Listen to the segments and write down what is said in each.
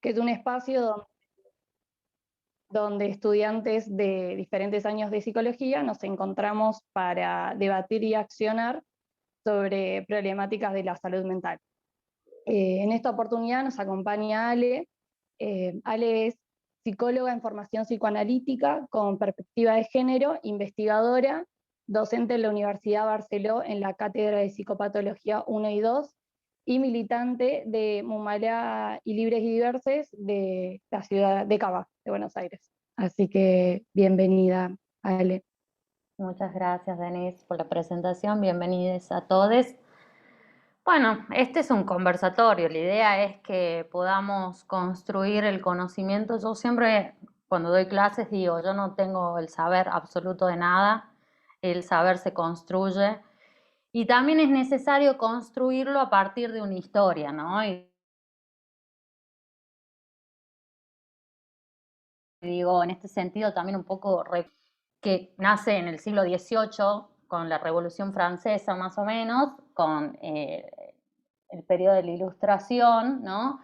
que es un espacio donde estudiantes de diferentes años de psicología nos encontramos para debatir y accionar sobre problemáticas de la salud mental. En esta oportunidad nos acompaña Ale. Ale es psicóloga en formación psicoanalítica con perspectiva de género, investigadora, docente en la Universidad Barceló en la Cátedra de Psicopatología 1 y 2 y militante de Mumalá y Libres y Diverses de la ciudad de Cava, de Buenos Aires. Así que bienvenida, Ale. Muchas gracias, Denise, por la presentación. Bienvenidos a todos. Bueno, este es un conversatorio. La idea es que podamos construir el conocimiento. Yo siempre, cuando doy clases, digo, yo no tengo el saber absoluto de nada. El saber se construye. Y también es necesario construirlo a partir de una historia, ¿no? Y digo, en este sentido, también un poco que nace en el siglo XVIII con la Revolución Francesa más o menos, con el periodo de la Ilustración, ¿no?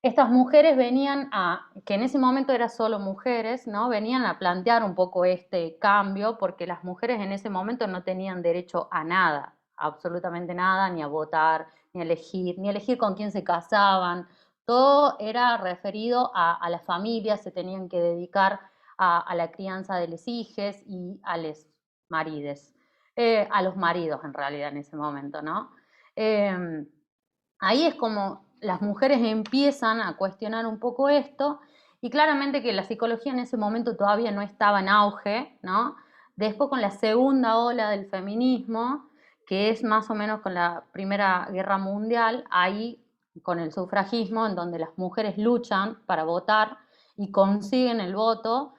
Estas mujeres venían a, que en ese momento eran solo mujeres, ¿no? Venían a plantear un poco este cambio porque las mujeres en ese momento no tenían derecho a nada, absolutamente nada, ni a votar, ni a elegir con quién se casaban. Todo era referido a las familias, se tenían que dedicar a la crianza de los hijos y a los marides, a los maridos en realidad en ese momento, ¿no? Ahí es como las mujeres empiezan a cuestionar un poco esto y claramente que la psicología en ese momento todavía no estaba en auge, ¿no? Después con la segunda ola del feminismo, que es más o menos con la Primera Guerra Mundial, ahí con el sufragismo, en donde las mujeres luchan para votar y consiguen el voto,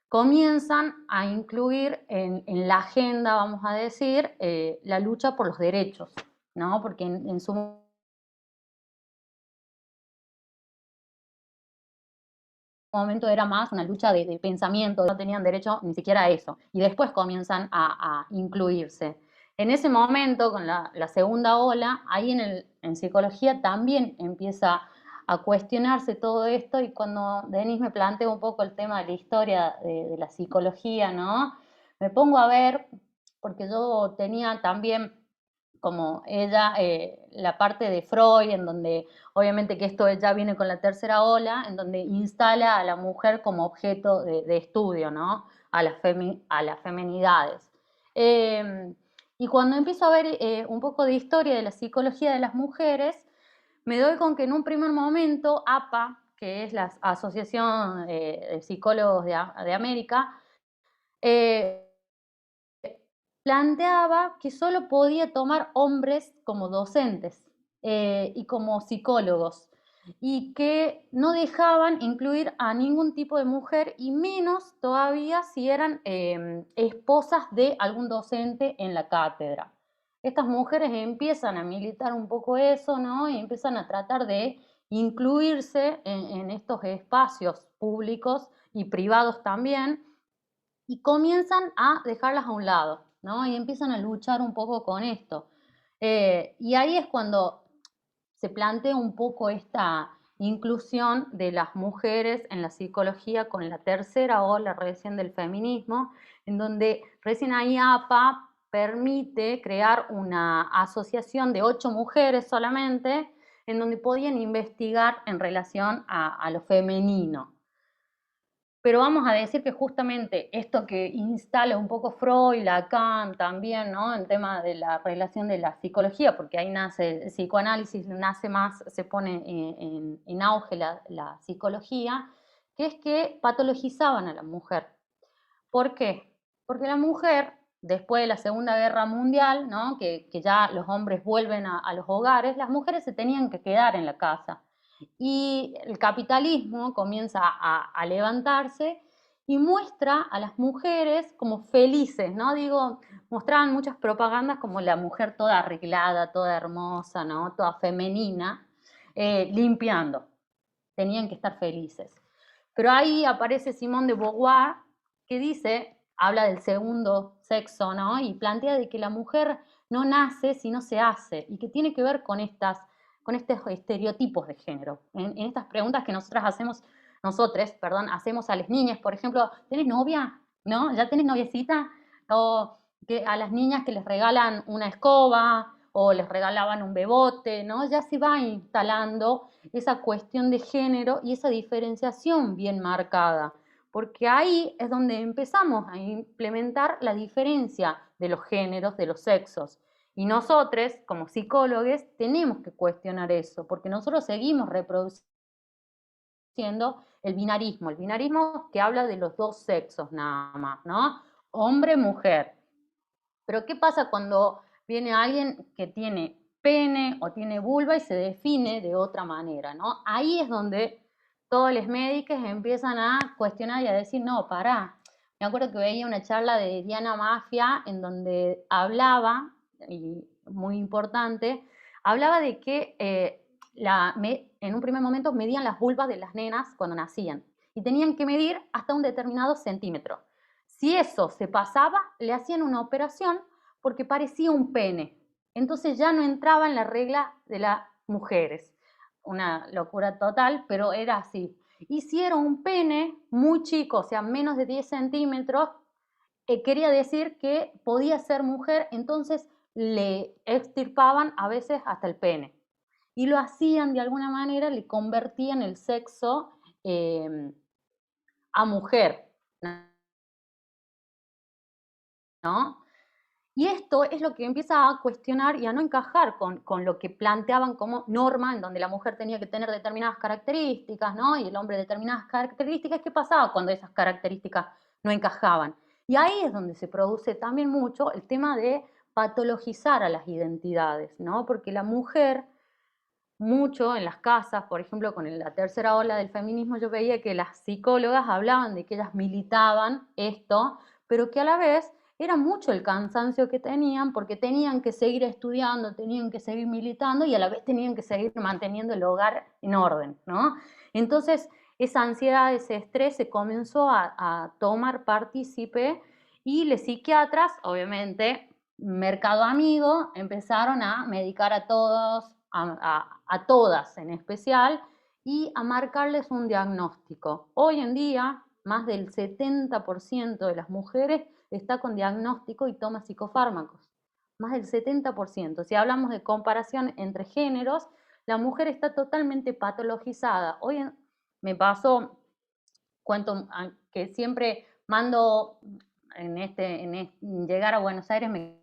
comienzan a incluir en la agenda, vamos a decir, la lucha por los derechos, ¿no? Porque en su momento era más una lucha de pensamiento, no tenían derecho ni siquiera a eso. Y después comienzan a incluirse. En ese momento, con la segunda ola, ahí en psicología también empieza a cuestionarse todo esto y cuando Denis me plantea un poco el tema de la historia de la psicología, ¿no? Me pongo a ver, porque yo tenía también como ella, la parte de Freud, en donde obviamente que esto ya viene con la tercera ola, en donde instala a la mujer como objeto de estudio, ¿no? A las feminidades. Eh, y cuando empiezo a ver un poco de historia de la psicología de las mujeres, me doy con que en un primer momento APA, que es la Asociación de Psicólogos de América, eh, planteaba que solo podía tomar hombres como docentes y como psicólogos y que no dejaban incluir a ningún tipo de mujer y menos todavía si eran esposas de algún docente en la cátedra. Estas mujeres empiezan a militar un poco eso, ¿no? Y empiezan a tratar de incluirse en estos espacios públicos y privados también y comienzan a dejarlas a un lado, ¿no? Y empiezan a luchar un poco con esto. Y ahí es cuando se plantea un poco esta inclusión de las mujeres en la psicología con la tercera ola recién del feminismo, en donde recién ahí APA permite crear una asociación de 8 mujeres solamente, en donde podían investigar en relación a lo femenino. Pero vamos a decir que justamente esto que instala un poco Freud, Lacan también, ¿no? En tema de la relación de la psicología, porque ahí nace el psicoanálisis, nace más, se pone en auge la psicología, que es que patologizaban a la mujer. ¿Por qué? Porque la mujer, después de la Segunda Guerra Mundial, ¿no? que ya los hombres vuelven a los hogares, las mujeres se tenían que quedar en la casa. Y el capitalismo comienza a levantarse y muestra a las mujeres como felices, ¿no? Digo, mostraban muchas propagandas como la mujer toda arreglada, toda hermosa, ¿no? Toda femenina, limpiando. Tenían que estar felices. Pero ahí aparece Simone de Beauvoir que dice, habla del segundo sexo, ¿no? Y plantea de que la mujer no nace sino se hace y que tiene que ver con estos estereotipos de género. En estas preguntas que nosotros hacemos a las niñas, por ejemplo, ¿tenés novia? ¿No? ¿Ya tenés noviecita? O que a las niñas que les regalan una escoba o les regalaban un bebote, ¿no? Ya se va instalando esa cuestión de género y esa diferenciación bien marcada, porque ahí es donde empezamos a implementar la diferencia de los géneros, de los sexos. Y nosotros, como psicólogos, tenemos que cuestionar eso, porque nosotros seguimos reproduciendo el binarismo que habla de los dos sexos nada más, ¿no? Hombre, mujer. Pero ¿qué pasa cuando viene alguien que tiene pene o tiene vulva y se define de otra manera, ¿no? Ahí es donde todos los médicos empiezan a cuestionar y a decir, no, pará. Me acuerdo que veía una charla de Diana Mafia en donde hablaba, y muy importante, hablaba de que en un primer momento medían las vulvas de las nenas cuando nacían y tenían que medir hasta un determinado centímetro. Si eso se pasaba, le hacían una operación porque parecía un pene. Entonces ya no entraba en la regla de las mujeres. Una locura total, pero era así. Y si era un pene muy chico, o sea, menos de 10 centímetros, quería decir que podía ser mujer, entonces le extirpaban a veces hasta el pene. Y lo hacían de alguna manera, le convertían el sexo a mujer, ¿no? Y esto es lo que empieza a cuestionar y a no encajar con lo que planteaban como norma, en donde la mujer tenía que tener determinadas características, ¿no? Y el hombre determinadas características. ¿Qué pasaba cuando esas características no encajaban? Y ahí es donde se produce también mucho el tema de patologizar a las identidades, ¿no? Porque la mujer, mucho en las casas, por ejemplo, con la tercera ola del feminismo, yo veía que las psicólogas hablaban de que ellas militaban esto, pero que a la vez era mucho el cansancio que tenían porque tenían que seguir estudiando, tenían que seguir militando y a la vez tenían que seguir manteniendo el hogar en orden, ¿no? Entonces, esa ansiedad, ese estrés se comenzó a tomar partícipe y los psiquiatras, obviamente, mercado amigo, empezaron a medicar a todos, a todas en especial, y a marcarles un diagnóstico. Hoy en día, más del 70% de las mujeres está con diagnóstico y toma psicofármacos. Más del 70%. Si hablamos de comparación entre géneros, la mujer está totalmente patologizada. Hoy me pasó, cuento que siempre mando llegar a Buenos Aires, me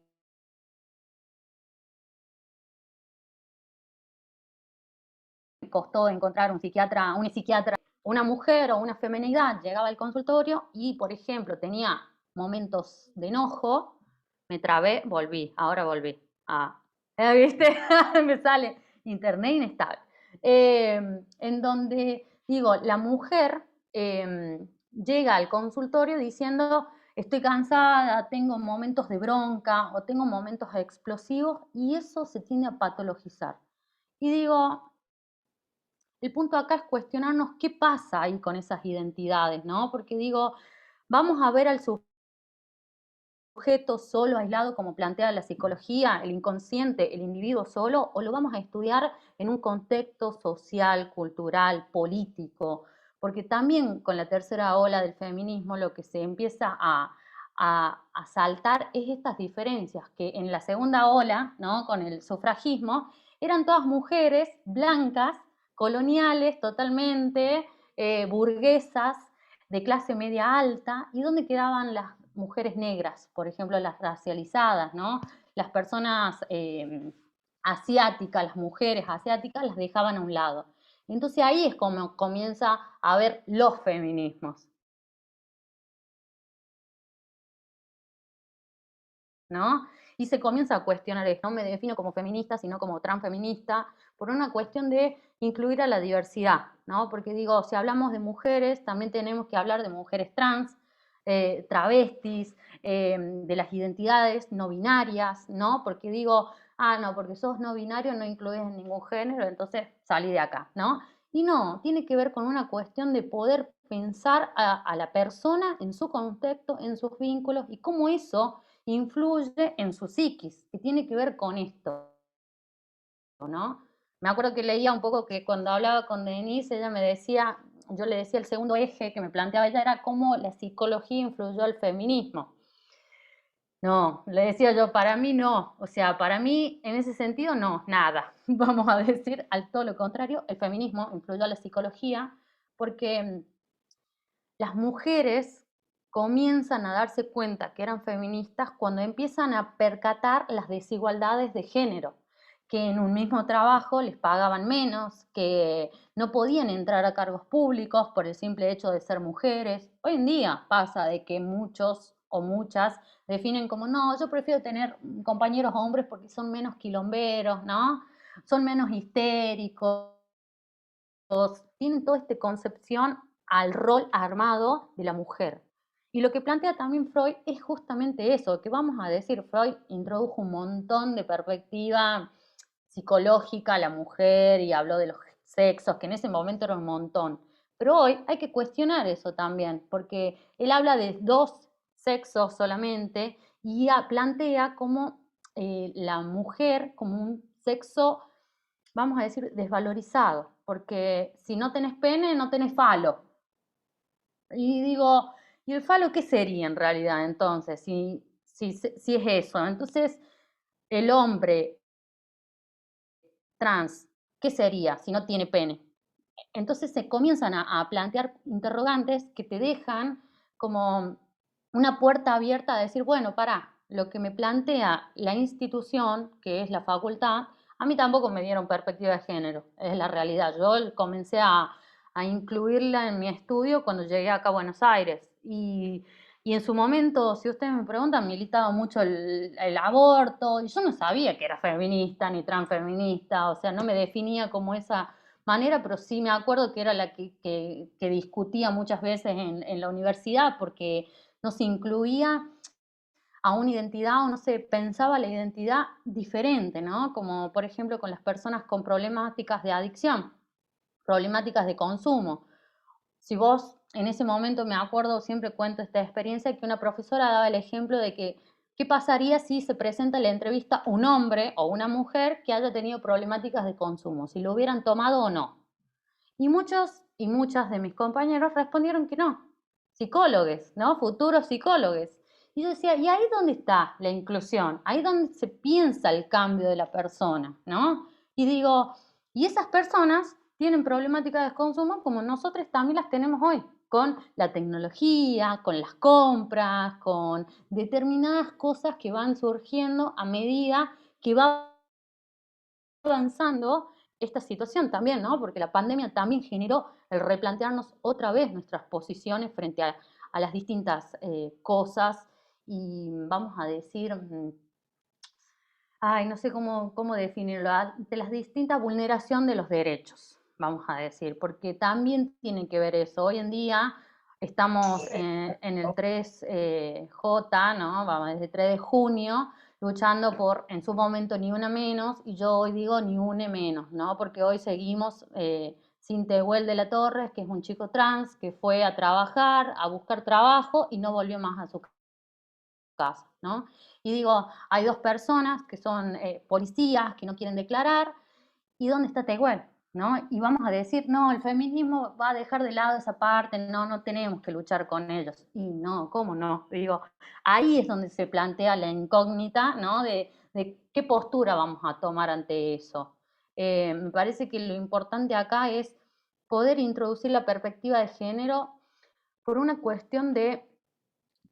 costó encontrar un psiquiatra, una psiquiatra, una mujer o una femenidad llegaba al consultorio y, por ejemplo, tenía momentos de enojo, me trabé, volví, ahora volví. ¿Viste? Me sale internet inestable. En donde, digo, la mujer llega al consultorio diciendo, estoy cansada, tengo momentos de bronca o tengo momentos explosivos y eso se tiende a patologizar. Y digo, el punto acá es cuestionarnos qué pasa ahí con esas identidades, ¿no? Porque digo, vamos a ver al sujeto solo, aislado, como plantea la psicología, el inconsciente, el individuo solo, o lo vamos a estudiar en un contexto social, cultural, político, porque también con la tercera ola del feminismo lo que se empieza a saltar es estas diferencias, que en la segunda ola, ¿no? Con el sufragismo, eran todas mujeres blancas, coloniales totalmente, burguesas, de clase media alta, y dónde quedaban las mujeres negras, por ejemplo, las racializadas, ¿no? Las personas asiáticas, las mujeres asiáticas, las dejaban a un lado. Entonces ahí es como comienza a haber los feminismos, ¿no? Y se comienza a cuestionar esto, no me defino como feminista, sino como transfeminista, por una cuestión de incluir a la diversidad, ¿no? Porque digo, si hablamos de mujeres, también tenemos que hablar de mujeres trans, travestis, de las identidades no binarias, ¿no? Porque digo, no, porque sos no binario, no incluís en ningún género, entonces salí de acá, ¿no? Y no, tiene que ver con una cuestión de poder pensar a la persona en su contexto, en sus vínculos y cómo eso influye en su psiquis, que tiene que ver con esto, ¿no? Me acuerdo que leía un poco que cuando hablaba con Denise, ella me decía, yo le decía el segundo eje que me planteaba ella era cómo la psicología influyó al feminismo. No, le decía yo, para mí no, o sea, para mí en ese sentido no, nada. Vamos a decir al todo lo contrario, el feminismo influyó a la psicología porque las mujeres comienzan a darse cuenta que eran feministas cuando empiezan a percatar las desigualdades de género, que en un mismo trabajo les pagaban menos, que no podían entrar a cargos públicos por el simple hecho de ser mujeres. Hoy en día pasa de que muchos o muchas definen como, no, yo prefiero tener compañeros hombres porque son menos quilomberos, ¿no? Son menos histéricos, tienen toda esta concepción al rol armado de la mujer. Y lo que plantea también Freud es justamente eso, que vamos a decir, Freud introdujo un montón de perspectiva psicológica a la mujer y habló de los sexos, que en ese momento era un montón. Pero hoy hay que cuestionar eso también, porque él habla de dos sexos solamente y plantea como la mujer como un sexo, vamos a decir, desvalorizado, porque si no tenés pene, no tenés falo. Y digo, ¿y el falo qué sería en realidad entonces? Si es eso. Entonces, el hombre trans, ¿qué sería si no tiene pene? Entonces se comienzan a plantear interrogantes que te dejan como una puerta abierta a decir, bueno, para, lo que me plantea la institución, que es la facultad, a mí tampoco me dieron perspectiva de género, es la realidad. Yo comencé a incluirla en mi estudio cuando llegué acá a Buenos Aires y en su momento, si ustedes me preguntan, militaba mucho el aborto y yo no sabía que era feminista ni transfeminista, o sea, no me definía como esa manera, pero sí me acuerdo que era la que discutía muchas veces en la universidad porque no se incluía a una identidad o no se pensaba la identidad diferente, ¿no? Como por ejemplo con las personas con problemáticas de adicción, problemáticas de consumo. Si vos en ese momento, me acuerdo, siempre cuento esta experiencia, que una profesora daba el ejemplo de que qué pasaría si se presenta en la entrevista un hombre o una mujer que haya tenido problemáticas de consumo, si lo hubieran tomado o no. Y muchos y muchas de mis compañeros respondieron que no, psicólogos, ¿no? Futuros psicólogos. Y yo decía, ¿y ahí dónde está la inclusión? Ahí donde se piensa el cambio de la persona, ¿no? Y digo, y esas personas tienen problemáticas de consumo como nosotros también las tenemos hoy, con la tecnología, con las compras, con determinadas cosas que van surgiendo a medida que va avanzando esta situación también, ¿no? Porque la pandemia también generó el replantearnos otra vez nuestras posiciones frente a las distintas cosas y vamos a decir, ay, no sé cómo definirlo, de las distintas vulneración de los derechos, vamos a decir, porque también tiene que ver eso. Hoy en día estamos en el 3J, ¿no? Vamos, desde 3 de junio, luchando por, en su momento, ni una menos, y yo hoy digo ni une menos, ¿no? Porque hoy seguimos sin Tehuel de la Torres, que es un chico trans, que fue a trabajar, a buscar trabajo y no volvió más a su casa, ¿no? Y digo, hay dos personas que son policías, que no quieren declarar, ¿y dónde está Tehuel? ¿No? Y vamos a decir, no, el feminismo va a dejar de lado esa parte, no, no tenemos que luchar con ellos. Y no, ¿cómo no? Digo, ahí es donde se plantea la incógnita, ¿no? De qué postura vamos a tomar ante eso. Me parece que lo importante acá es poder introducir la perspectiva de género por una cuestión de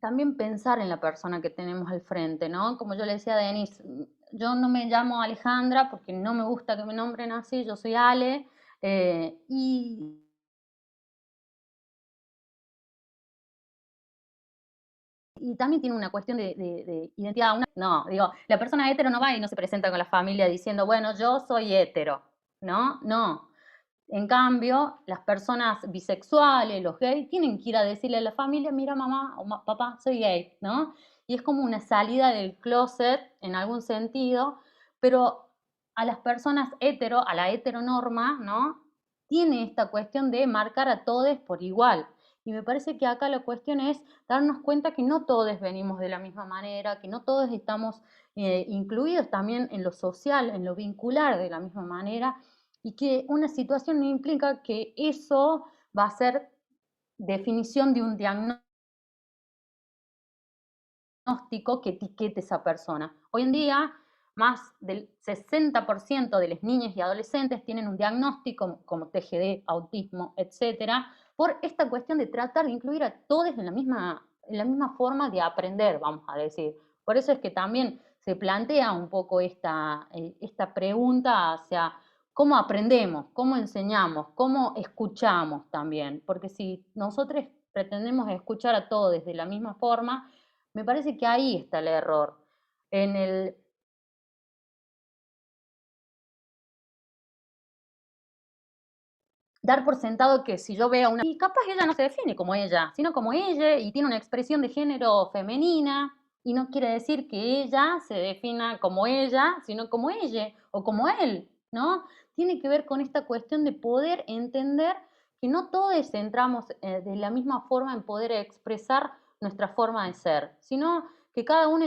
también pensar en la persona que tenemos al frente, ¿no? Como yo le decía a Denise, yo no me llamo Alejandra porque no me gusta que me nombren así, yo soy Ale, y también tiene una cuestión de identidad. No, digo, la persona hetero no va y no se presenta con la familia diciendo, bueno, yo soy hetero, ¿no? No. En cambio, las personas bisexuales, los gays, tienen que ir a decirle a la familia, mira mamá o papá, soy gay, ¿no? Y es como una salida del closet en algún sentido, pero a las personas hetero, a la heteronorma, ¿no? Tiene esta cuestión de marcar a todos por igual. Y me parece que acá la cuestión es darnos cuenta que no todos venimos de la misma manera, que no todos estamos incluidos también en lo social, en lo vincular de la misma manera, y que una situación no implica que eso va a ser definición de un diagnóstico que etiquete esa persona. Hoy en día, más del 60% de las niñas y adolescentes tienen un diagnóstico como TGD, autismo, etcétera, por esta cuestión de tratar de incluir a todos en la misma forma de aprender, vamos a decir. Por eso es que también se plantea un poco esta pregunta hacia cómo aprendemos, cómo enseñamos, cómo escuchamos también, porque si nosotros pretendemos escuchar a todos de la misma forma, me parece que ahí está el error, en el dar por sentado que si yo veo a una... Y capaz ella no se define como ella, sino como ella, y tiene una expresión de género femenina, y no quiere decir que ella se defina como ella, sino como ella, o como él, ¿no? Tiene que ver con esta cuestión de poder entender que no todos entramos de la misma forma en poder expresar nuestra forma de ser, sino que cada uno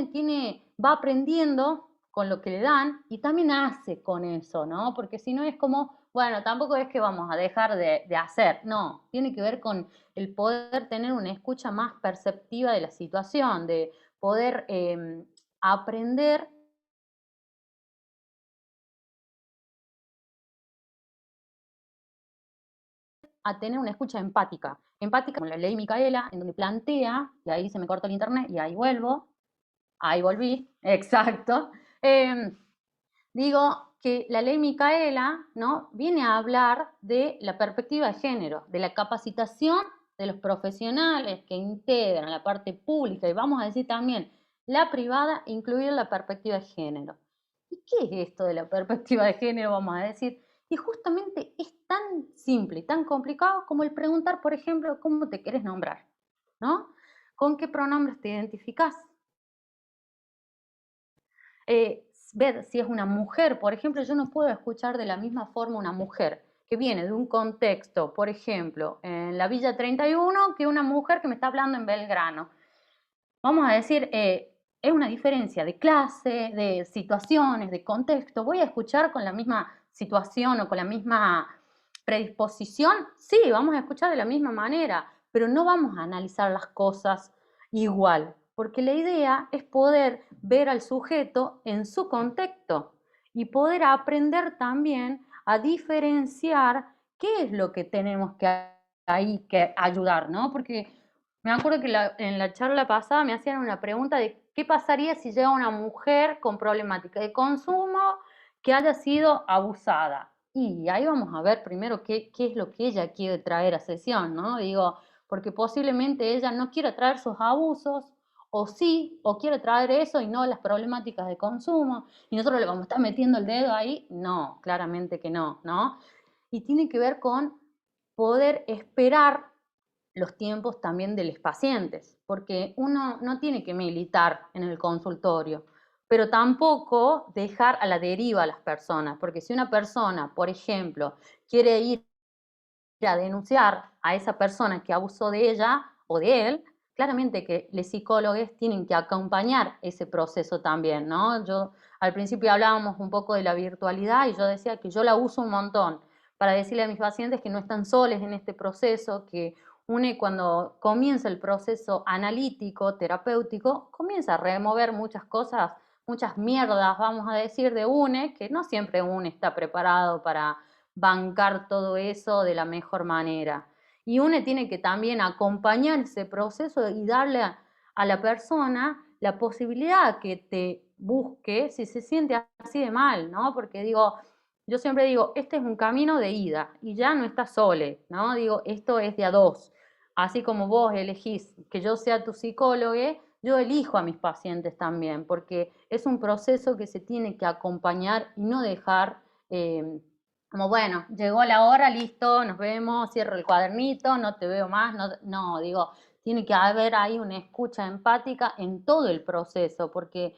va aprendiendo con lo que le dan y también hace con eso, ¿no? Porque si no es como, bueno, tampoco es que vamos a dejar de hacer, no, tiene que ver con el poder tener una escucha más perceptiva de la situación, de poder aprender a tener una escucha empática como la ley Micaela, en donde plantea, y ahí se me cortó el internet y ahí volví, exacto, digo que la ley Micaela, ¿no?, viene a hablar de la perspectiva de género, de la capacitación de los profesionales que integran la parte pública y vamos a decir también la privada, incluir la perspectiva de género. ¿Y qué es esto de la perspectiva de género? Vamos a decir, y justamente es tan simple y tan complicado como el preguntar, por ejemplo, cómo te quieres nombrar, ¿no? ¿Con qué pronombres te identificás? Ver si es una mujer, por ejemplo, yo no puedo escuchar de la misma forma una mujer que viene de un contexto, por ejemplo, en la Villa 31, que una mujer que me está hablando en Belgrano. Vamos a decir, es una diferencia de clase, de situaciones, de contexto. ¿Voy a escuchar con la misma situación o con la misma predisposición? Sí, vamos a escuchar de la misma manera, pero no vamos a analizar las cosas igual, porque la idea es poder ver al sujeto en su contexto y poder aprender también a diferenciar qué es lo que tenemos que ahí que ayudar, ¿no? Porque me acuerdo que en la charla pasada me hacían una pregunta de qué pasaría si llega una mujer con problemática de consumo que haya sido abusada. Y ahí vamos a ver primero qué es lo que ella quiere traer a sesión, ¿no? Digo, porque posiblemente ella no quiera traer sus abusos, o sí, o quiere traer eso y no las problemáticas de consumo, y nosotros le vamos a estar metiendo el dedo ahí. No, claramente que no, ¿no? Y tiene que ver con poder esperar los tiempos también de los pacientes, porque uno no tiene que militar en el consultorio, pero tampoco dejar a la deriva a las personas, porque si una persona, por ejemplo, quiere ir a denunciar a esa persona que abusó de ella o de él, claramente que los psicólogos tienen que acompañar ese proceso también, ¿no? Yo al principio hablábamos un poco de la virtualidad y yo decía que yo la uso un montón para decirle a mis pacientes que no están soles en este proceso, que une cuando comienza el proceso analítico, terapéutico, comienza a remover muchas cosas, muchas mierdas, vamos a decir, de UNE, que no siempre UNE está preparado para bancar todo eso de la mejor manera. Y uno tiene que también acompañar ese proceso y darle a la persona la posibilidad que te busque si se siente así de mal, ¿no? Porque digo, yo siempre digo, este es un camino de ida y ya no estás sole, ¿no? Digo, esto es de a dos. Así como vos elegís que yo sea tu psicólogo, yo elijo a mis pacientes también, porque es un proceso que se tiene que acompañar y no dejar como, bueno, llegó la hora, listo, nos vemos, cierro el cuadernito, no te veo más, no, no, digo, tiene que haber ahí una escucha empática en todo el proceso, porque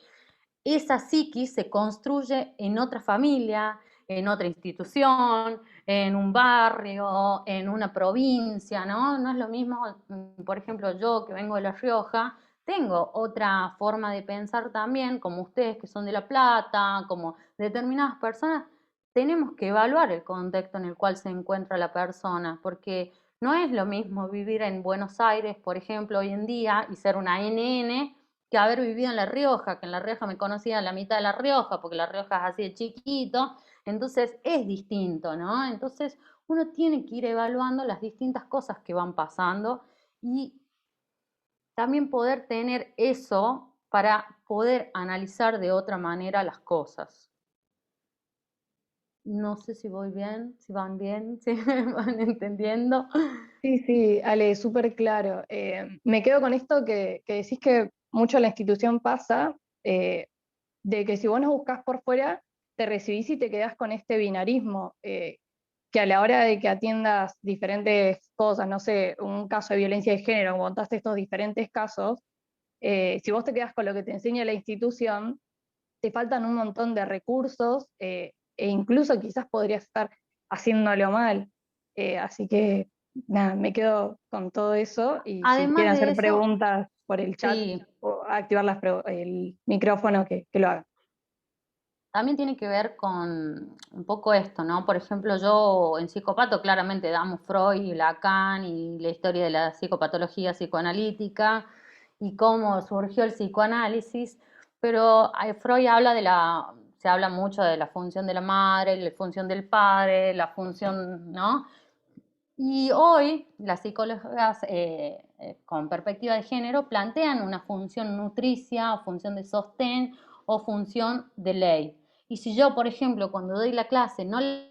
esa psiquis se construye en otra familia, en otra institución, en un barrio, en una provincia, ¿no? No es lo mismo, por ejemplo, yo que vengo de La Rioja, tengo otra forma de pensar también, como ustedes que son de La Plata, como determinadas personas, tenemos que evaluar el contexto en el cual se encuentra la persona, porque no es lo mismo vivir en Buenos Aires, por ejemplo, hoy en día, y ser una NN, que haber vivido en La Rioja, que en La Rioja me conocía la mitad de La Rioja, porque La Rioja es así de chiquito, entonces es distinto, ¿no? Entonces uno tiene que ir evaluando las distintas cosas que van pasando y también poder tener eso para poder analizar de otra manera las cosas. No sé si voy bien, si van bien, si me van entendiendo. Sí, sí, Ale, súper claro. Me quedo con esto que decís que mucho la institución pasa, de que si vos no buscas por fuera, te recibís y te quedás con este binarismo, que a la hora de que atiendas diferentes cosas, no sé, un caso de violencia de género, como contaste estos diferentes casos, si vos te quedas con lo que te enseña la institución, te faltan un montón de recursos, e incluso quizás podrías estar haciéndolo mal. Así que nada, me quedo con todo eso y si Además quieren de hacer eso, preguntas por el chat sí, o activar el micrófono, que lo hagan. también tiene que ver con un poco esto, ¿no? Por ejemplo, yo en psicopato claramente damos Freud y Lacan y la historia de la psicopatología psicoanalítica y cómo surgió el psicoanálisis, pero Freud habla se habla mucho de la función de la madre, la función del padre, la función, ¿no? Y hoy las psicólogas con perspectiva de género plantean una función nutricia o función de sostén o función de ley. Y si yo, por ejemplo, cuando doy la clase no les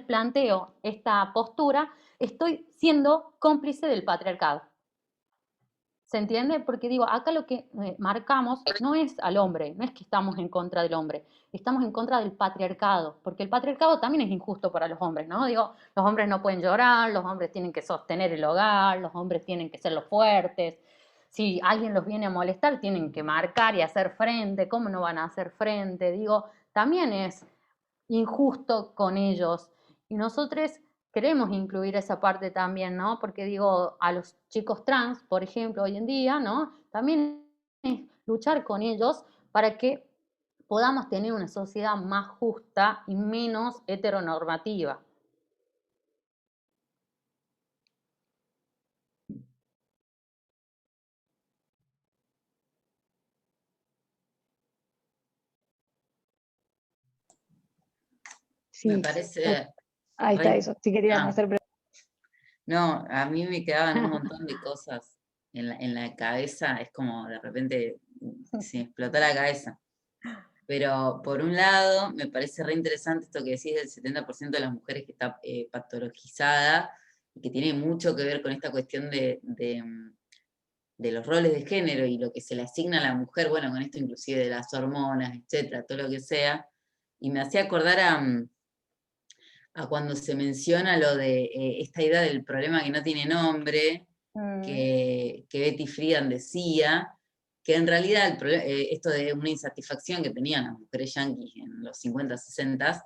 planteo esta postura, estoy siendo cómplice del patriarcado. ¿Se entiende? Porque digo, acá lo que marcamos no es al hombre, no es que estamos en contra del hombre, estamos en contra del patriarcado, porque el patriarcado también es injusto para los hombres, ¿no? Digo, los hombres no pueden llorar, los hombres tienen que sostener el hogar, los hombres tienen que ser los fuertes. Si alguien los viene a molestar, tienen que marcar y hacer frente. ¿Cómo no van a hacer frente? Digo, también es injusto con ellos. Y nosotros queremos incluir esa parte también, ¿no? Porque digo, a los chicos trans, por ejemplo, hoy en día, ¿no? También es luchar con ellos para que podamos tener una sociedad más justa y menos heteronormativa. Me Sí, parece ahí está re... eso. Si querían Ah, hacer preguntas. no, a mí me quedaban un montón de cosas en la cabeza, es como de repente se me explotó la cabeza. Pero por un lado, me parece re interesante esto que decís del 70% de las mujeres que está patologizada, y que tiene mucho que ver con esta cuestión de los roles de género y lo que se le asigna a la mujer, bueno, con esto inclusive de las hormonas, etcétera, todo lo que sea. Y me hacía acordar a cuando se menciona lo de esta idea del problema que no tiene nombre, Mm. que Betty Friedan decía, que en realidad esto de una insatisfacción que tenían las mujeres yanquis en los 50, 60,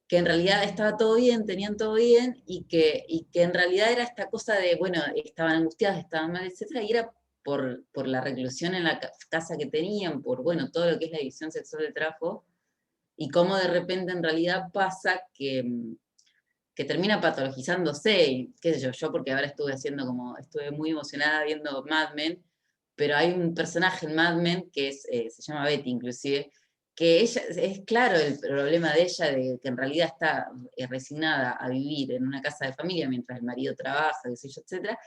que en realidad estaba todo bien, tenían todo bien, y que en realidad era esta cosa de, bueno, estaban angustiadas, estaban mal, etcétera, y era por la reclusión en la casa que tenían, por, bueno, todo lo que es la división sexual del trabajo, y cómo de repente en realidad pasa que termina patologizándose, y qué sé yo porque ahora estuve muy emocionada viendo Mad Men, pero hay un personaje en Mad Men que se llama Betty inclusive, que ella, es claro el problema de ella, de que en realidad está resignada a vivir en una casa de familia mientras el marido trabaja, qué sé yo, etcétera,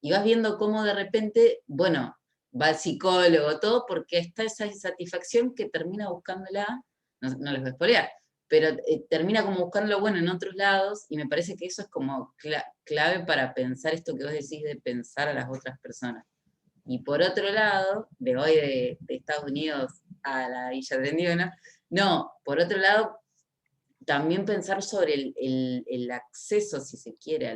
y vas viendo cómo de repente, bueno, va al psicólogo, todo, porque está esa insatisfacción que termina buscándola, no les voy a spoilear, pero termina como buscándolo bueno en otros lados, y me parece que eso es como clave para pensar esto que vos decís de pensar a las otras personas. Y por otro lado, de hoy de Estados Unidos a la Villa 31, no, por otro lado, también pensar sobre el acceso, si se quiere,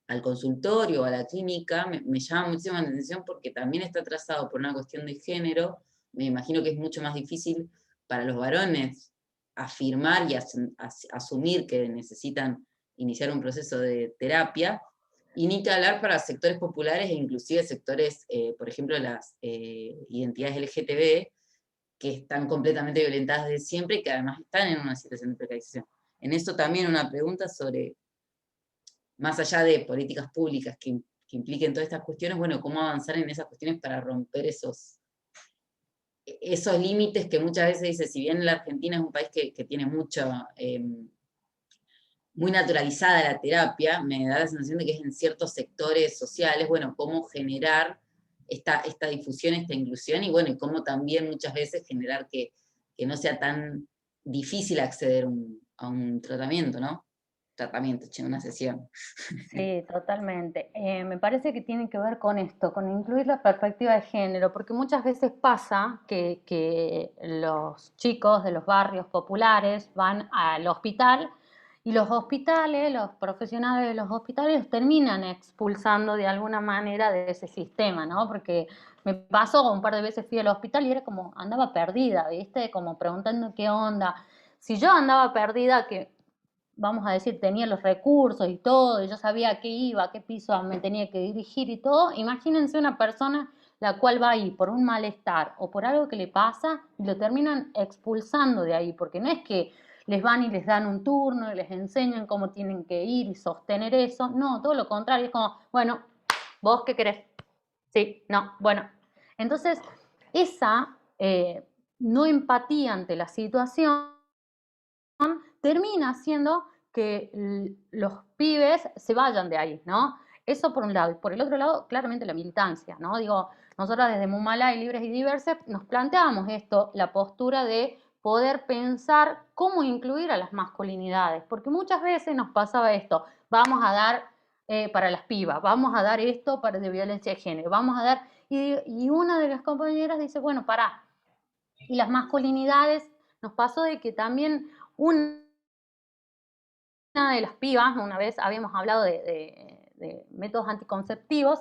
al consultorio o a la clínica, me llama muchísimo la atención porque también está trazado por una cuestión de género. Me imagino que es mucho más difícil para los varones afirmar y asumir que necesitan iniciar un proceso de terapia, y ni que hablar para sectores populares e inclusive sectores, por ejemplo, las identidades LGTB, que están completamente violentadas desde siempre y que además están en una situación de precarización. En eso también una pregunta sobre, más allá de políticas públicas que impliquen todas estas cuestiones, bueno, cómo avanzar en esas cuestiones para romper esos límites que muchas veces dice, si bien la Argentina es un país que tiene mucho, muy naturalizada la terapia, me da la sensación de que es en ciertos sectores sociales, bueno, cómo generar esta difusión, esta inclusión, y bueno, y cómo también muchas veces generar que no sea tan difícil acceder a un tratamiento, ¿no? Tratamiento, una sesión. Sí, totalmente. Me parece que tiene que ver con esto, con incluir la perspectiva de género, porque muchas veces pasa que los chicos de los barrios populares van al hospital y los hospitales, los profesionales de los hospitales los terminan expulsando de alguna manera de ese sistema, ¿no? Porque me pasó un par de veces, fui al hospital y era como, andaba perdida, ¿viste? Como preguntando qué onda. Si yo andaba perdida, que vamos a decir, tenía los recursos y todo, y yo sabía a qué iba, a qué piso me tenía que dirigir y todo, imagínense una persona la cual va ahí por un malestar o por algo que le pasa y lo terminan expulsando de ahí, porque no es que les van y les dan un turno y les enseñan cómo tienen que ir y sostener eso, no, todo lo contrario, es como, bueno, ¿vos qué querés? Sí, no, bueno. Entonces, esa no empatía ante la situación termina haciendo que los pibes se vayan de ahí, ¿no? Eso por un lado. Y por el otro lado, claramente la militancia, ¿no? Digo, nosotros desde Mumalá y Libres y Diversas nos planteamos esto, la postura de poder pensar cómo incluir a las masculinidades, porque muchas veces nos pasaba esto, vamos a dar para las pibas, vamos a dar esto para de violencia de género, vamos a dar, y una de las compañeras dice, bueno, pará, y las masculinidades, nos pasó de que también una de las pibas, una vez habíamos hablado de métodos anticonceptivos,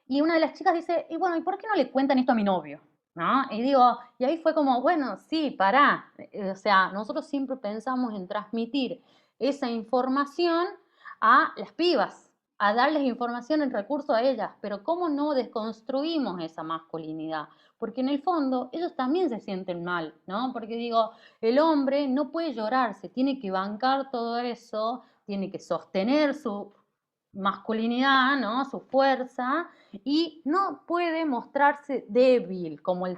y una de las chicas dice, y bueno, ¿y por qué no le cuentan esto a mi novio? ¿No? Y digo, y ahí fue como, bueno, sí, pará. O sea, nosotros siempre pensamos en transmitir esa información a las pibas, a darles información en recurso a ellas, pero ¿cómo no desconstruimos esa masculinidad? Porque en el fondo ellos también se sienten mal, ¿no? Porque digo, el hombre no puede llorar, se tiene que bancar todo eso, tiene que sostener su masculinidad, ¿no? Su fuerza, y no puede mostrarse débil como el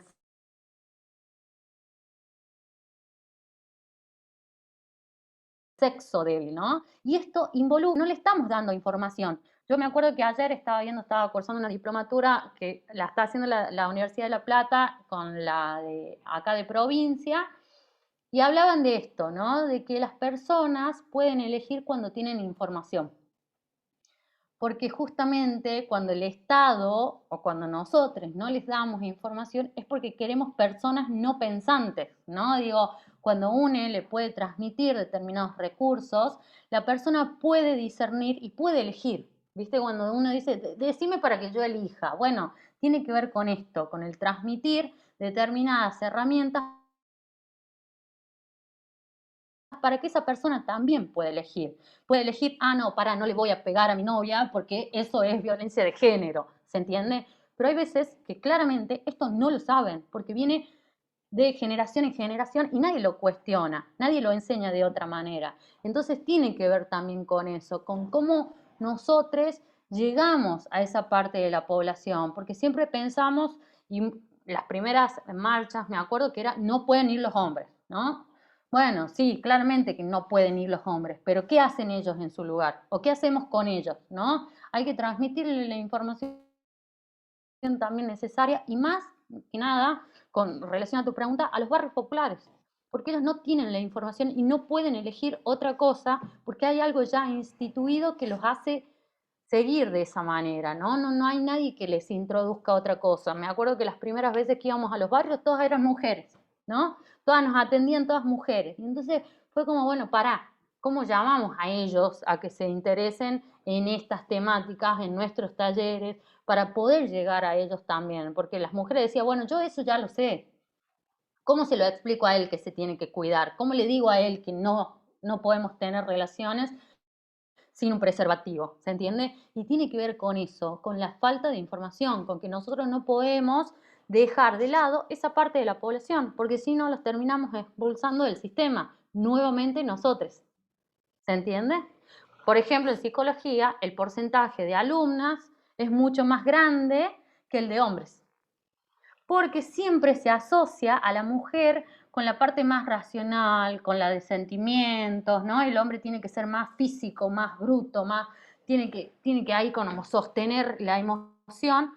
sexo débil, ¿no? Y esto involucra, no le estamos dando información. Yo me acuerdo que ayer estaba cursando una diplomatura que la está haciendo la Universidad de La Plata con la de acá de provincia, y hablaban de esto, ¿no? De que las personas pueden elegir cuando tienen información. Porque justamente cuando el Estado o cuando nosotros no les damos información es porque queremos personas no pensantes, ¿no? Digo, cuando uno le puede transmitir determinados recursos, la persona puede discernir y puede elegir. ¿Viste? Cuando uno dice, decime para que yo elija. Bueno, tiene que ver con esto, con el transmitir determinadas herramientas para que esa persona también pueda elegir. Puede elegir, ah, no, para, no le voy a pegar a mi novia porque eso es violencia de género, ¿se entiende? Pero hay veces que claramente esto no lo saben, porque viene de generación en generación y nadie lo cuestiona, nadie lo enseña de otra manera. Entonces tiene que ver también con eso, con cómo nosotros llegamos a esa parte de la población, porque siempre pensamos, y las primeras marchas, me acuerdo que era, no pueden ir los hombres, ¿no? Bueno, sí, claramente que no pueden ir los hombres, pero ¿qué hacen ellos en su lugar? ¿O qué hacemos con ellos? ¿No? Hay que transmitirle la información también necesaria y más que nada, con relación a tu pregunta, a los barrios populares, porque ellos no tienen la información y no pueden elegir otra cosa porque hay algo ya instituido que los hace seguir de esa manera, ¿no? No hay nadie que les introduzca otra cosa. Me acuerdo que las primeras veces que íbamos a los barrios todas eran mujeres, ¿no? Todas nos atendían todas mujeres. Y entonces fue como, bueno, pará, ¿cómo llamamos a ellos a que se interesen en estas temáticas, en nuestros talleres, para poder llegar a ellos también? Porque las mujeres decían, bueno, yo eso ya lo sé. ¿Cómo se lo explico a él que se tiene que cuidar? ¿Cómo le digo a él que no podemos tener relaciones sin un preservativo? ¿Se entiende? Y tiene que ver con eso, con la falta de información, con que nosotros no podemos dejar de lado esa parte de la población, porque si no los terminamos expulsando del sistema, nuevamente nosotros. ¿Se entiende? Por ejemplo, en psicología, el porcentaje de alumnas es mucho más grande que el de hombres, porque siempre se asocia a la mujer con la parte más racional, con la de sentimientos, ¿no? El hombre tiene que ser más físico, más bruto, tiene que ahí como sostener la emoción.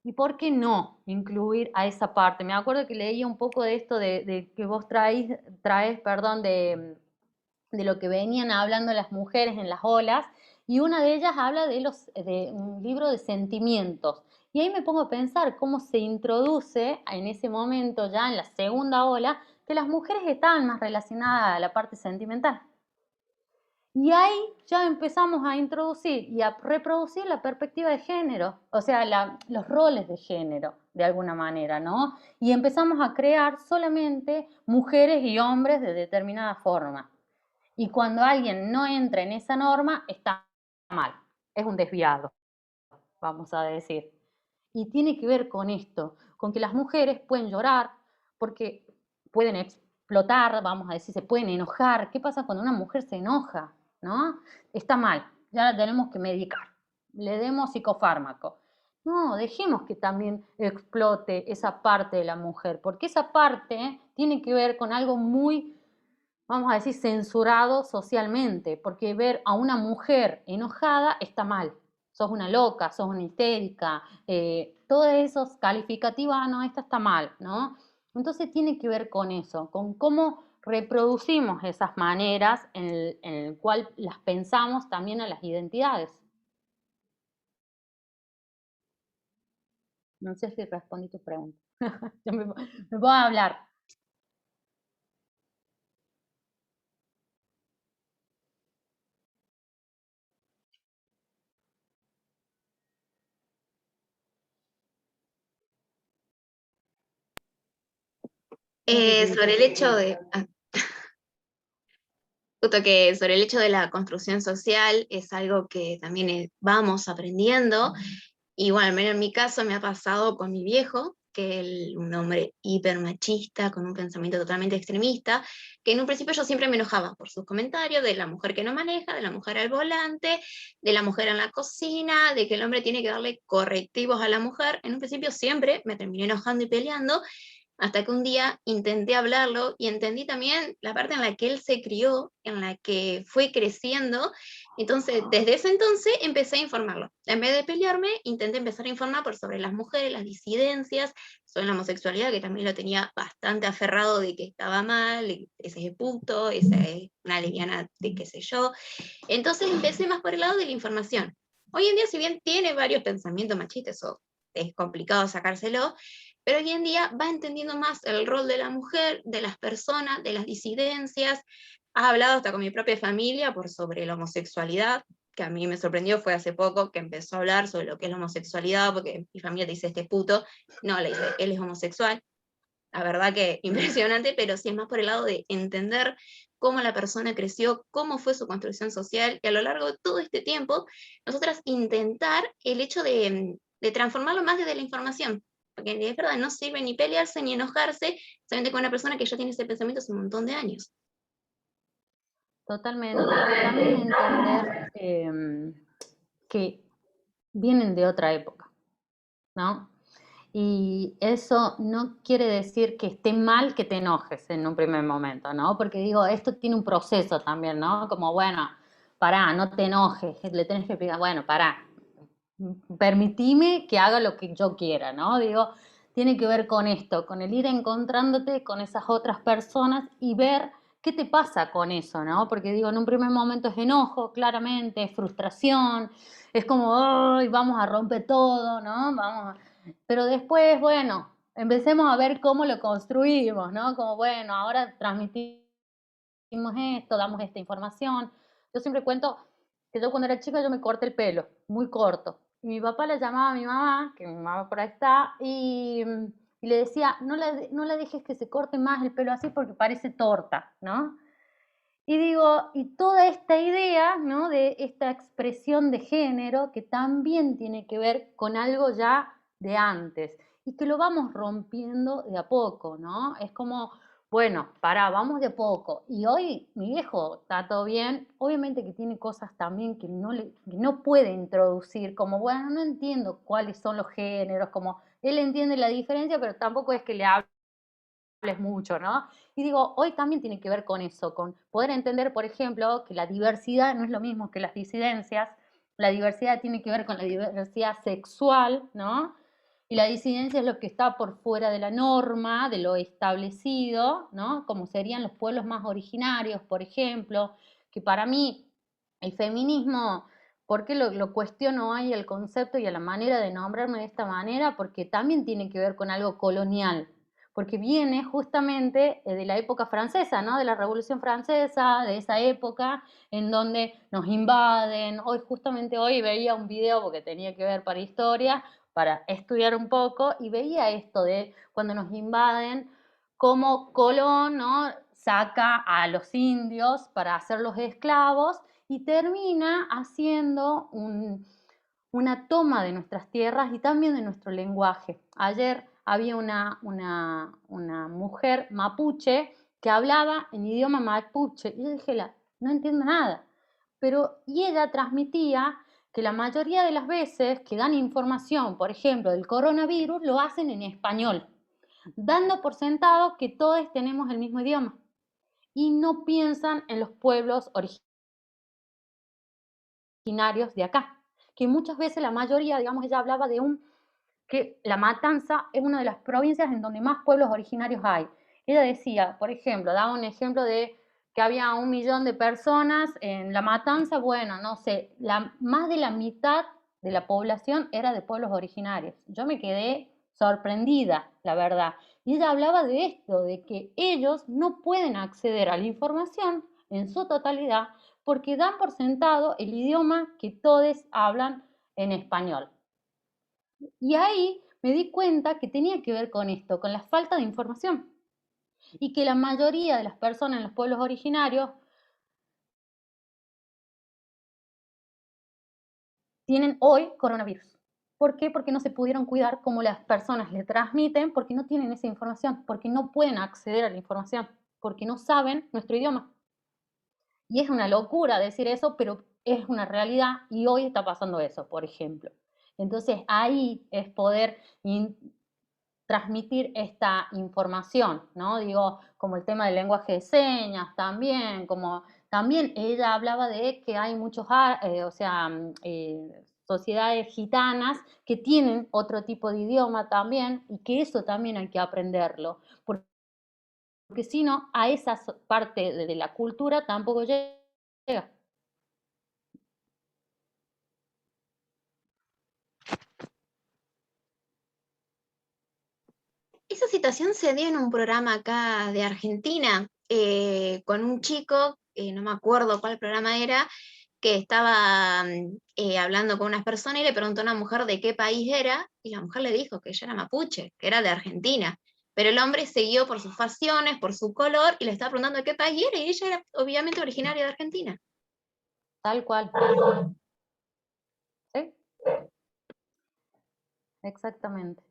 ¿Y por qué no incluir a esa parte? Me acuerdo que leía un poco de esto de que vos traes, perdón, de lo que venían hablando las mujeres en las olas, y una de ellas habla de un libro de sentimientos. Y ahí me pongo a pensar cómo se introduce en ese momento, ya en la segunda ola, que las mujeres estaban más relacionadas a la parte sentimental. Y ahí ya empezamos a introducir y a reproducir la perspectiva de género, o sea, los roles de género, de alguna manera, ¿no? Y empezamos a crear solamente mujeres y hombres de determinada forma. Y cuando alguien no entra en esa norma, está mal, es un desviado, vamos a decir. Y tiene que ver con esto, con que las mujeres pueden llorar, porque pueden explotar, vamos a decir, se pueden enojar. ¿Qué pasa cuando una mujer se enoja? ¿No? Está mal, ya la tenemos que medicar, le demos psicofármaco. No, dejemos que también explote esa parte de la mujer, porque esa parte tiene que ver con algo muy, vamos a decir, censurado socialmente, porque ver a una mujer enojada está mal. Sos una loca, sos una histérica, todos esos calificativos, no, esta está mal, ¿no? Entonces tiene que ver con eso, con cómo reproducimos esas maneras en el cual las pensamos también a las identidades. No sé si respondí tu pregunta. me puedo hablar. Sobre el hecho de, justo que sobre el hecho de la construcción social es algo que también vamos aprendiendo. Y bueno, al menos en mi caso me ha pasado con mi viejo, que es un hombre hipermachista, con un pensamiento totalmente extremista, que en un principio yo siempre me enojaba por sus comentarios de la mujer que no maneja, de la mujer al volante, de la mujer en la cocina, de que el hombre tiene que darle correctivos a la mujer. En un principio siempre me terminé enojando y peleando, hasta que un día intenté hablarlo y entendí también la parte en la que él se crió, en la que fue creciendo. Entonces, desde ese entonces empecé a informarlo. En vez de pelearme, intenté empezar a informar sobre las mujeres, las disidencias, sobre la homosexualidad, que también lo tenía bastante aferrado de que estaba mal, ese es puto, esa es una lesbiana de qué sé yo. Entonces empecé más por el lado de la información. Hoy en día, si bien tiene varios pensamientos machistas, eso es complicado sacárselo, pero hoy en día va entendiendo más el rol de la mujer, de las personas, de las disidencias. Ha hablado hasta con mi propia familia sobre la homosexualidad, que a mí me sorprendió, fue hace poco que empezó a hablar sobre lo que es la homosexualidad, porque mi familia te dice, este es puto, no, le dice, él es homosexual. La verdad que impresionante, pero sí es más por el lado de entender cómo la persona creció, cómo fue su construcción social, y a lo largo de todo este tiempo, nosotras intentar el hecho de transformarlo más desde la información, porque es verdad, no sirve ni pelearse ni enojarse, solamente con una persona que ya tiene ese pensamiento hace un montón de años. Totalmente. Y también entender que vienen de otra época, ¿no? Y eso no quiere decir que esté mal que te enojes en un primer momento, ¿no? Porque digo, esto tiene un proceso también, ¿no? Como, bueno, pará, no te enojes, le tenés que explicar, bueno, pará, permitime que haga lo que yo quiera, ¿no? Digo, tiene que ver con esto, con el ir encontrándote con esas otras personas y ver qué te pasa con eso, ¿no? Porque digo, en un primer momento es enojo, claramente, es frustración, es como, ¡ay, vamos a romper todo!, ¿no? Pero después, bueno, empecemos a ver cómo lo construimos, ¿no? Como, bueno, ahora transmitimos esto, damos esta información. Yo siempre cuento que yo cuando era chica yo me corté el pelo, muy corto. Y mi papá le llamaba a mi mamá, que mi mamá por ahí está, y le decía, no la dejes que se corte más el pelo así porque parece torta, ¿no? Y digo, y toda esta idea, ¿no? De esta expresión de género que también tiene que ver con algo ya de antes. y que lo vamos rompiendo de a poco, ¿no? Es como, bueno, pará, vamos de a poco. Y hoy mi viejo está todo bien, obviamente que tiene cosas también que no puede introducir, como, bueno, no entiendo cuáles son los géneros, como él entiende la diferencia, pero tampoco es que le hables mucho, ¿no? Y digo, hoy también tiene que ver con eso, con poder entender, por ejemplo, que la diversidad no es lo mismo que las disidencias, la diversidad tiene que ver con la diversidad sexual, ¿no? Y la disidencia es lo que está por fuera de la norma, de lo establecido, ¿no? Como serían los pueblos más originarios, por ejemplo, que para mí el feminismo, ¿por qué lo cuestiono ahí el concepto y a la manera de nombrarme de esta manera? Porque también tiene que ver con algo colonial, porque viene justamente de la época francesa, ¿no? De la Revolución Francesa, de esa época en donde nos invaden. Justamente hoy veía un video, porque tenía que ver para historia, para estudiar un poco, y veía esto de cuando nos invaden, cómo Colón, ¿no?, saca a los indios para hacerlos esclavos y termina haciendo una toma de nuestras tierras y también de nuestro lenguaje. Ayer había una mujer mapuche que hablaba en idioma mapuche y yo dije, no entiendo nada, y ella transmitía que la mayoría de las veces que dan información, por ejemplo, del coronavirus, lo hacen en español, dando por sentado que todos tenemos el mismo idioma y no piensan en los pueblos originarios de acá, que muchas veces la mayoría, digamos, ella hablaba de que La Matanza es una de las provincias en donde más pueblos originarios hay. Ella decía, por ejemplo, daba un ejemplo de que había 1 millón de personas en La Matanza, bueno, no sé, más de la mitad de la población era de pueblos originarios. Yo me quedé sorprendida, la verdad. Y ella hablaba de esto, de que ellos no pueden acceder a la información en su totalidad porque dan por sentado el idioma que todos hablan en español. Y ahí me di cuenta que tenía que ver con esto, con la falta de información. Y que la mayoría de las personas en los pueblos originarios tienen hoy coronavirus. ¿Por qué? Porque no se pudieron cuidar como las personas le transmiten, porque no tienen esa información, porque no pueden acceder a la información, porque no saben nuestro idioma. Y es una locura decir eso, pero es una realidad y hoy está pasando eso, por ejemplo. Entonces ahí es poder transmitir esta información, ¿no? Digo, como el tema del lenguaje de señas también, como también ella hablaba de que hay muchos, sociedades gitanas que tienen otro tipo de idioma también y que eso también hay que aprenderlo, porque si no, a esa parte de la cultura tampoco llega. Esa situación se dio en un programa acá de Argentina, con un chico, no me acuerdo cuál programa era, que estaba hablando con unas personas y le preguntó a una mujer de qué país era, y la mujer le dijo que ella era mapuche, que era de Argentina. Pero el hombre siguió por sus facciones, por su color, y le estaba preguntando de qué país era, y ella era obviamente originaria de Argentina. Tal cual. ¿Sí? Exactamente.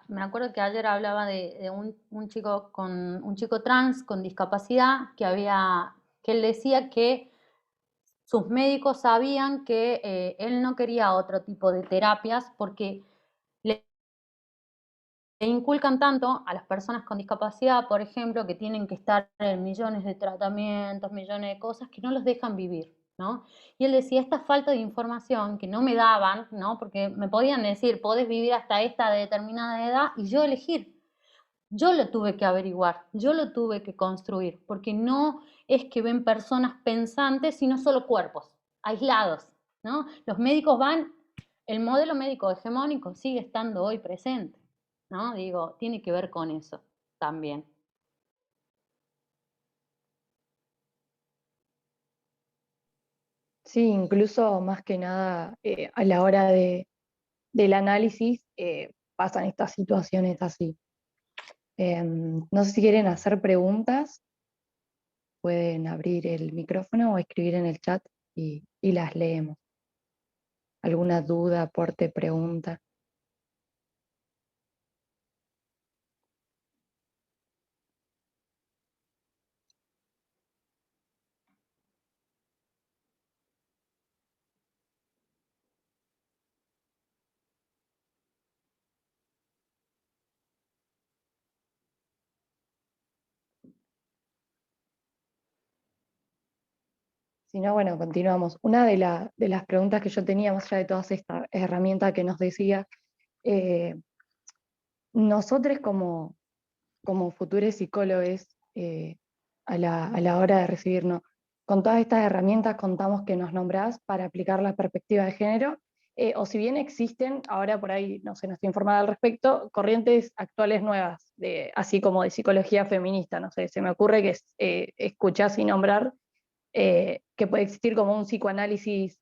Me acuerdo que ayer hablaba de un chico trans con discapacidad que él decía que sus médicos sabían que él no quería otro tipo de terapias porque le inculcan tanto a las personas con discapacidad, por ejemplo, que tienen que estar en millones de tratamientos, millones de cosas, que no los dejan vivir, ¿no? Y él decía, esta falta de información que no me daban, ¿no? Porque me podían decir, podés vivir hasta esta determinada edad, y yo elegir. Yo lo tuve que averiguar, yo lo tuve que construir, porque no es que ven personas pensantes, sino solo cuerpos, aislados, ¿no? Los médicos el modelo médico hegemónico sigue estando hoy presente, ¿no? Digo, tiene que ver con eso también. Sí, incluso más que nada a la hora del análisis pasan estas situaciones así. No sé si quieren hacer preguntas, pueden abrir el micrófono o escribir en el chat y las leemos. alguna duda, aporte, pregunta. Si no, bueno, continuamos. Una de las preguntas que yo tenía, más allá de todas estas herramientas que nos decía, nosotros como futuros psicólogos, a la hora de recibirnos, con todas estas herramientas contamos que nos nombrás para aplicar la perspectiva de género, o si bien existen, ahora por ahí, no sé, no estoy informada al respecto, corrientes actuales nuevas, así como de psicología feminista, no sé, se me ocurre que escuchás y nombrar que puede existir como un psicoanálisis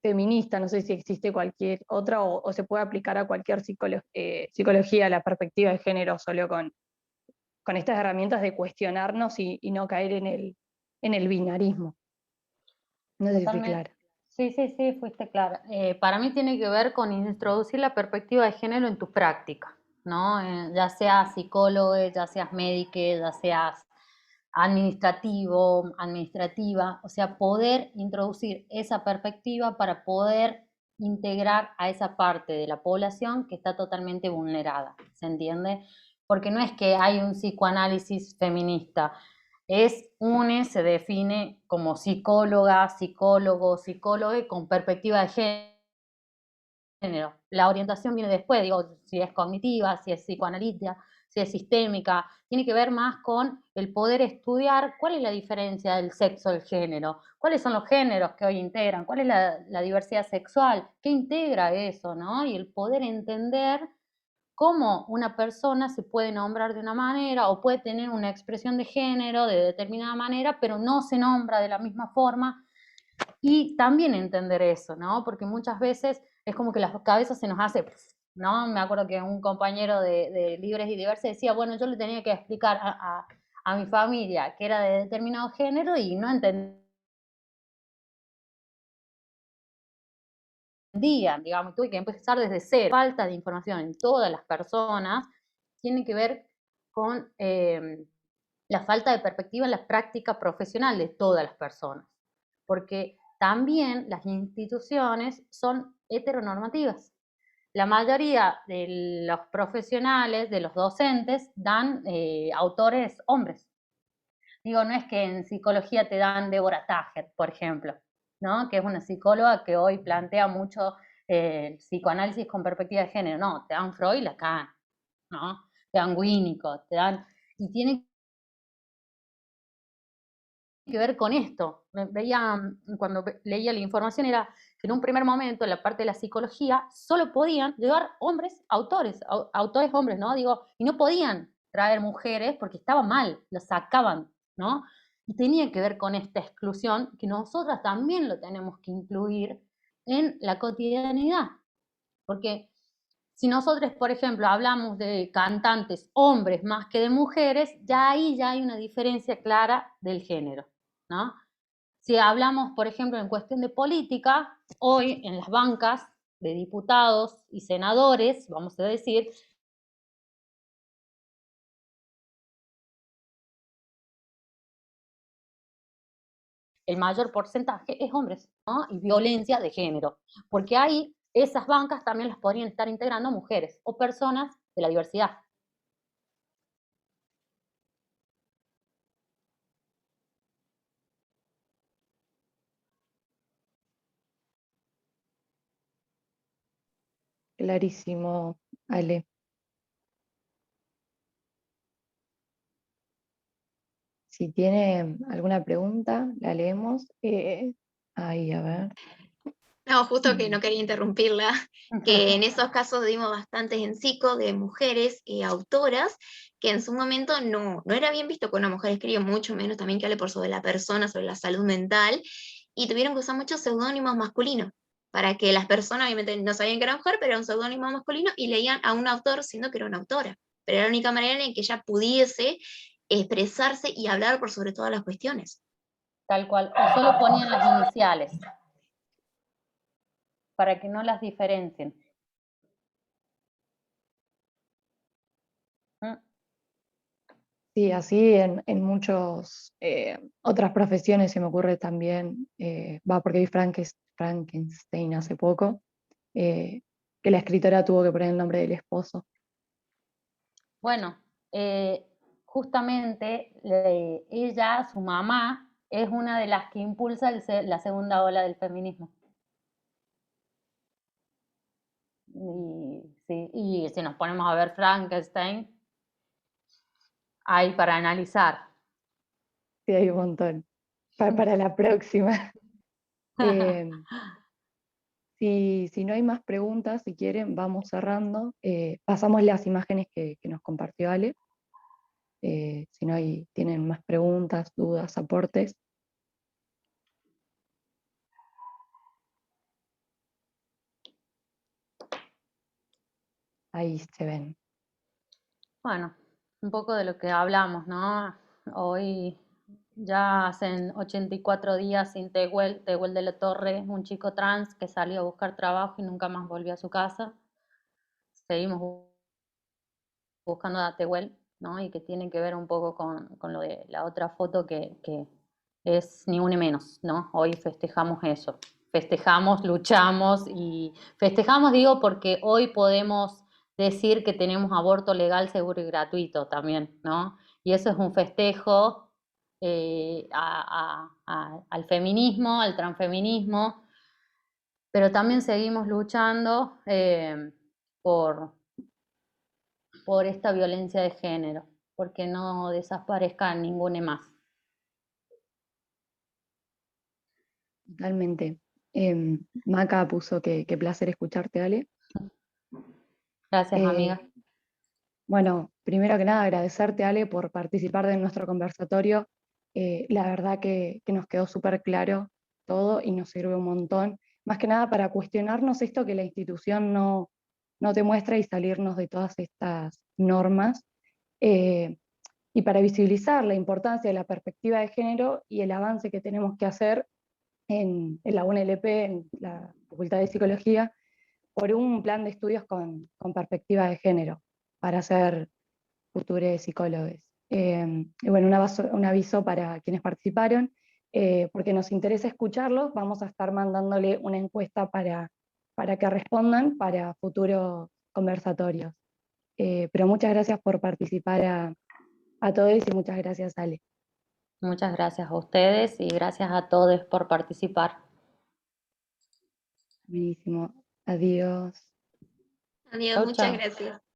feminista, no sé si existe cualquier otra o se puede aplicar a cualquier psicología la perspectiva de género solo con estas herramientas de cuestionarnos y no caer en el binarismo. No sé si fui Totalmente. clara. Sí, fuiste clara. Para mí tiene que ver con introducir la perspectiva de género en tu práctica, ¿no? Ya seas psicólogo, ya seas médico, ya seas administrativo, administrativa, o sea, poder introducir esa perspectiva para poder integrar a esa parte de la población que está totalmente vulnerada, ¿se entiende? Porque no es que hay un psicoanálisis feminista, se define como psicóloga, psicólogo, psicóloga con perspectiva de género. La orientación viene después, digo, si es cognitiva, si es psicoanalítica, si es sistémica, tiene que ver más con el poder estudiar cuál es la diferencia del sexo del género, cuáles son los géneros que hoy integran, cuál es la diversidad sexual, qué integra eso, ¿no? Y el poder entender cómo una persona se puede nombrar de una manera o puede tener una expresión de género de determinada manera, pero no se nombra de la misma forma. Y también entender eso, ¿no? Porque muchas veces es como que las cabezas se nos hace, ¿no? Me acuerdo que un compañero de Libres y Diversos decía, bueno, yo le tenía que explicar a mi familia que era de determinado género y no entendían, digamos, tuve que empezar desde cero. Falta de información en todas las personas tiene que ver con la falta de perspectiva en la práctica profesional de todas las personas, porque también las instituciones son heteronormativas. La mayoría de los profesionales, de los docentes, dan autores hombres. Digo, no es que en psicología te dan Deborah Tager, por ejemplo, ¿no? Que es una psicóloga que hoy plantea mucho el psicoanálisis con perspectiva de género. No, te dan Freud y Lacan, ¿no? Te dan Winnicott, te dan... Y tiene que ver con esto. Veía, cuando leía la información, era que en un primer momento, en la parte de la psicología, solo podían llevar hombres, autores hombres, ¿no? Digo, y no podían traer mujeres porque estaba mal, los sacaban, ¿no? Y tenía que ver con esta exclusión que nosotras también lo tenemos que incluir en la cotidianidad. Porque si nosotros, por ejemplo, hablamos de cantantes hombres más que de mujeres, ya ahí ya hay una diferencia clara del género, ¿no? Si hablamos, por ejemplo, en cuestión de política, hoy en las bancas de diputados y senadores, vamos a decir, el mayor porcentaje es hombres, ¿no? Y violencia de género, porque ahí esas bancas también las podrían estar integrando mujeres o personas de la diversidad. Clarísimo, Ale. Si tiene alguna pregunta, la leemos. Ahí, a ver. No, justo que no quería interrumpirla, que en esos casos dimos bastantes en psico de mujeres autoras, que en su momento no era bien visto que una mujer escriba, mucho menos también que hable por sobre la persona, sobre la salud mental, y tuvieron que usar muchos seudónimos masculinos, para que las personas obviamente no sabían que era mujer, pero era un seudónimo masculino, y leían a un autor siendo que era una autora. Pero era la única manera en que ella pudiese expresarse y hablar por sobre todas las cuestiones. Tal cual, o solo ponían las iniciales. para que no las diferencien. Sí, así en muchas otras profesiones se me ocurre también, porque vi Frankenstein hace poco, que la escritora tuvo que poner el nombre del esposo. Bueno, justamente ella, su mamá, es una de las que impulsa la segunda ola del feminismo. Y si nos ponemos a ver Frankenstein, hay para analizar. Sí, hay un montón. Para la próxima. Si no hay más preguntas, si quieren, vamos cerrando. Pasamos las imágenes que nos compartió Ale. Si no tienen más preguntas, dudas, aportes. Ahí se ven. Bueno, un poco de lo que hablamos, ¿no? Hoy ya hacen 84 días sin Tehuel de la Torre, un chico trans que salió a buscar trabajo y nunca más volvió a su casa. Seguimos buscando a Tehuel, ¿no? Y que tiene que ver un poco con lo de la otra foto que es ni una menos, ¿no? Hoy festejamos eso. Festejamos, luchamos y festejamos, digo, porque hoy podemos decir que tenemos aborto legal, seguro y gratuito también, ¿no? Y eso es un festejo al feminismo, al transfeminismo, pero también seguimos luchando por esta violencia de género, porque no desaparezca ninguna más. Totalmente. Maca puso que placer escucharte, Ale. Gracias, amiga. Bueno, primero que nada, agradecerte, Ale, por participar de nuestro conversatorio. La verdad que nos quedó súper claro todo y nos sirve un montón. Más que nada para cuestionarnos esto que la institución no te muestra y salirnos de todas estas normas. Y para visibilizar la importancia de la perspectiva de género y el avance que tenemos que hacer en la UNLP, en la Facultad de Psicología, por un plan de estudios con perspectiva de género, para ser futuros psicólogos. Y bueno, un aviso para quienes participaron, porque nos interesa escucharlos, vamos a estar mandándole una encuesta para que respondan para futuros conversatorios. Pero muchas gracias por participar a todos y muchas gracias, Ale. Muchas gracias a ustedes y gracias a todos por participar. Buenísimo. Adiós. Adiós, Chau, muchas chau. gracias.